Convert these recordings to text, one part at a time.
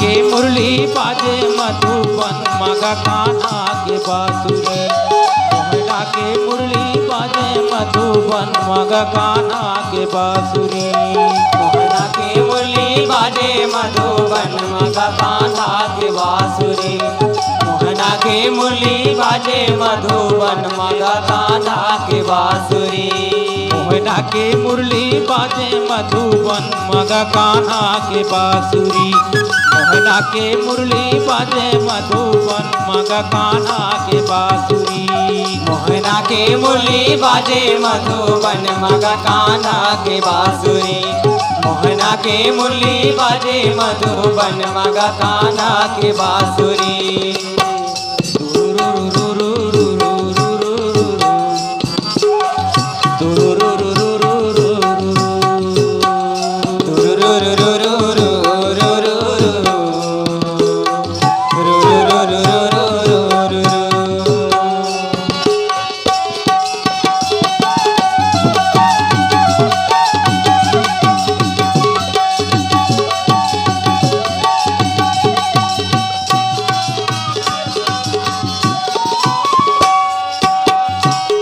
के मुरली बाजे मधुबन मगा कान्हा के बांसुरी। मोहना के मुरली बाजे मधुबन मगा कान्हा के बांसुरी। मोहना के मुरली बाजे मधुबन मगा कान्हा के बांसुरी। मोहना के मुरली बाजे मधुबन मगा कान्हा के बांसुरी। मोहना के मुरली बाजे मधुबन मगा कान्हा के बांसुरी। मोहना के मुरली बाजे मधुबन मगा कान्हा के बांसुरी। मोहना के मुरली बाजे मधुबन मगा कान्हा के बांसुरी। मोहना के मुरली बाजे मधुबन मगा कान्हा के बांसुरी।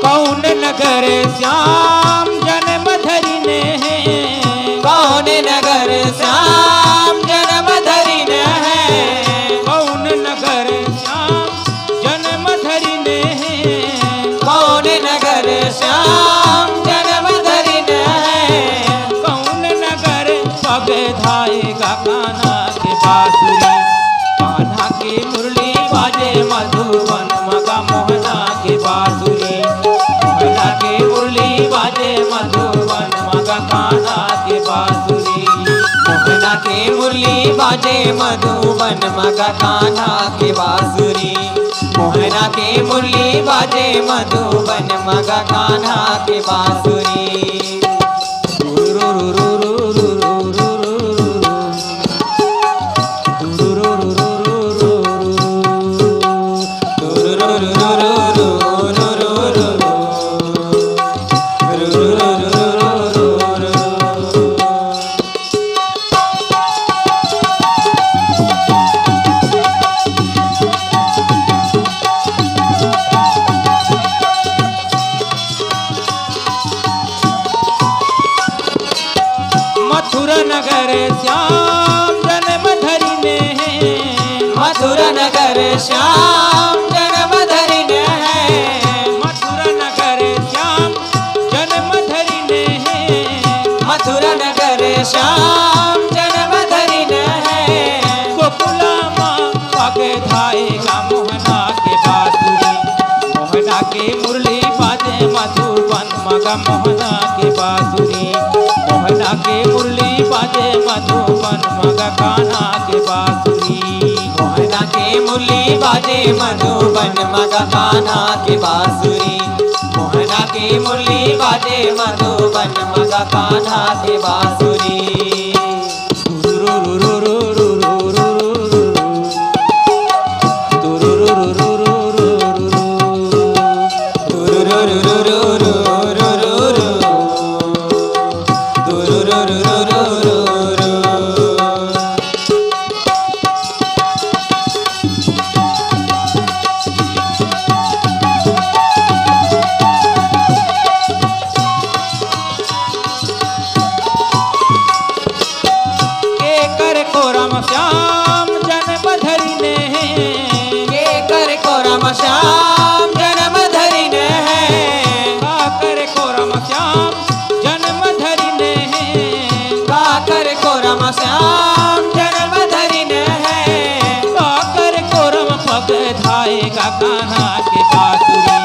कौन नगर श्याम जन्म धरिने है। कौन नगर श्याम जन्म धरिने है। कौन नगर श्याम जन्म धरिने है। कौन नगर श्याम जन्म धरिने है। कौन नगर पग धाएगा कान्हा के बांसुरी। कान्हा के मुरली बाजे मधुबन मगा मोहना के बांसुरी। मोहना के मुरली बाजे मधुबन मगा कान्हा के बांसुरी। मोहना के मुरली बाजे मधुबन मगा कान्हा के बांसुरी। मोहना के मुरली बाजे मधुबन मगा कान्हा के बांसुरी। मथुरा नगर श्याम जन्म धरिने है। मथुरा नगर श्याम जन्म धरिने है। मथुरा नगर श्याम जन्म धरिने है। मथुरा नगर श्याम जन्म धरिने है। गोकुला माँ पग धाएगा मोहना के बांसुरी। मोहना के मुरली बाजे मधुबन मगा मोहना के बांसुरी। मोहना के मुरली बाजे मधुबन मगा कान्हा के बांसुरी। मोहना के मुरली बाजे मधुबन मगा कान्हा के बांसुरी। मोहना के मुरली बाजे मधुबन मगा कान्हा के बांसुरी। श्याम जन्म धरिने है। कर को राम श्याम जन्म धरिने है। काकर को राम श्याम जन्म धरिने है। काकर को राम श्याम जन्म धरिने है। काकर को राम पग धाएगा कान्हा के बांसुरी।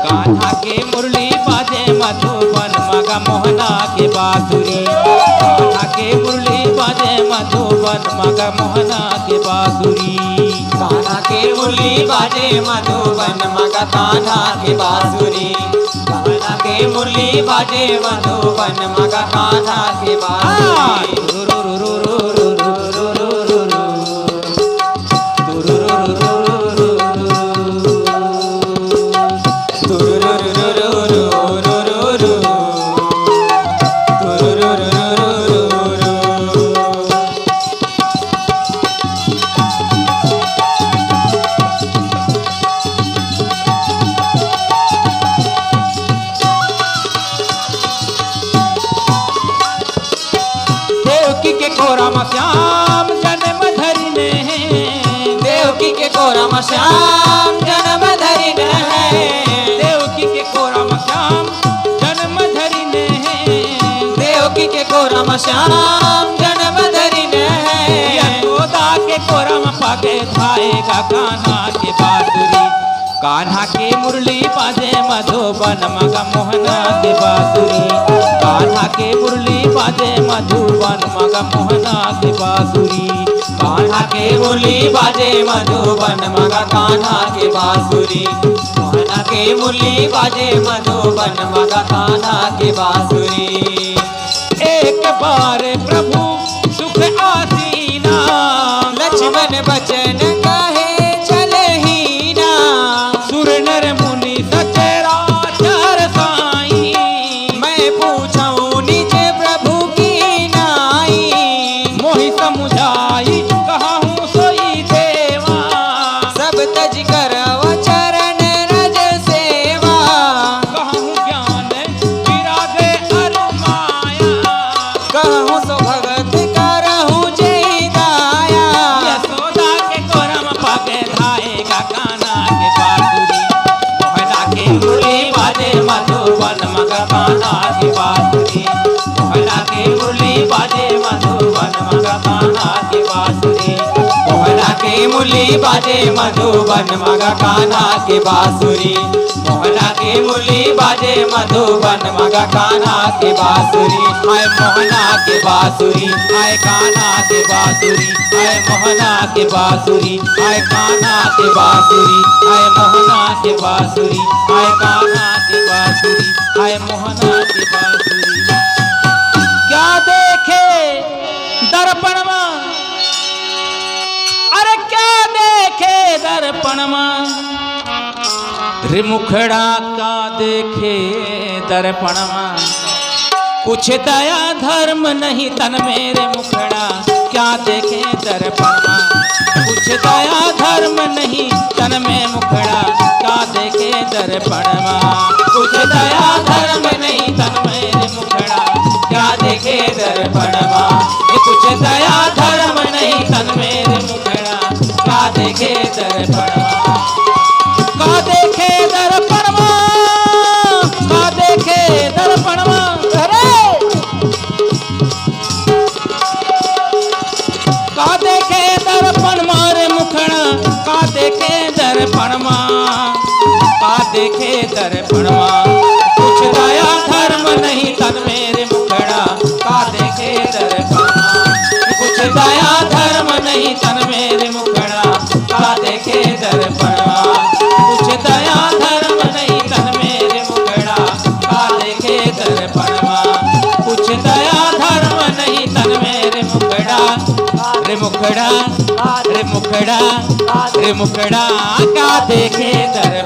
कान्हा के मुरली बाजे मधुबन मगा मोहना के बांसुरी। कान्हा के मुरली बाजे मधुबन मगा मोहना के बांसुरी। कान्हा के मुरली बाजे मधुबन मगा कान्हा के बांसुरी। कान्हा के मुरली बाजे मधुबन मगा कान्हा के बांसुरी। देवकी के कोराम श्याम जन्म धरिने देवकी के कोराम श्याम जन्म धरिने देवकी के कोराम श्याम जन्म धरिने देवकी के कोराम श्याम जन्म धरिने यशोदा के कोराम पाके धाएगा कान्हा के बांसुरी कान्हा के मुरली बाजे मधुबन मगा मोहना के बांसुरी कान्हा के मुरली बाजे मधुबन मगा मोहना के बांसुरी कान्हा के मुरली बाजे मधुबन मगा कान्हा के बांसुरी मोहना के मुरली बाजे मधुबन मगा कान्हा के बांसुरी एक बार प्रभु सुख आसीना लक्ष्मण बचन कहे चले ही ना सुर नर मुनि सचराचर साई मैं पूछूं निज प्रभु की नाई मोहि समुझाई कहूँ सोई देवा सब तज करव चरण रज सेवा कहूँ ज्ञान विरागे अरु माया कहूँ सो भगत करहूँ जय दाया यशोदा के कोरम पाके धाएगा कान्हा के बांसुरी मोहना के मुरली बाजे मधुबन मगा कान्हा के बांसुरी मोहना के मुरली बाजे मधुबन मगा कान्हा के बांसुरी मोहना के मुरली बाजे मधुबन मगा कान्हा के बांसुरी मोहना के मुरली बाजे मधुबन मगा कान्हा के बांसुरी आय मोहना के बांसुरी आय कान्हा के बांसुरी आय मोहना के बांसुरी आय कान्हा के बांसुरी आय मोहना के बांसुरी आय कान्हा के बांसुरी आय मोहना के बांसुरी क्या देखे दर्पण में अरे क्या देखे दर्पण में रे मुखड़ा का देखे दर्पण में कुछ दया धर्म नहीं तन मेरे मुखड़ा क्या देखे दर्पण में कुछ दया धर्म नहीं तन में मुखड़ा क्या देखे दर्पण में कुछ दया धर्म नहीं तन मेरे मुखड़ा क्या देखे दर्पण में कुछ दया धर्म नहीं तन मेरे मुखड़ा क्या देखे दर्पण में का देखे दर्पण में का देखे दर्पण में का देखे दर्पण मारे मुखड़ा का देखे दर्पण का देखे दर्पण कुछ दया धर्म नहीं तन मेरे मुखड़ा का देखे दर्पण कुछ दया धर्म नहीं तन मेरे मुखड़ा का देखे दर्पण कुछ दया धर्म नहीं तन मेरे मुखड़ा का देखे दर्पण कुछ दया धर्म नहीं तन मेरे मुखड़ा रे मुखड़ा रे मुखड़ा रे मुखड़ा का देखे दर्पण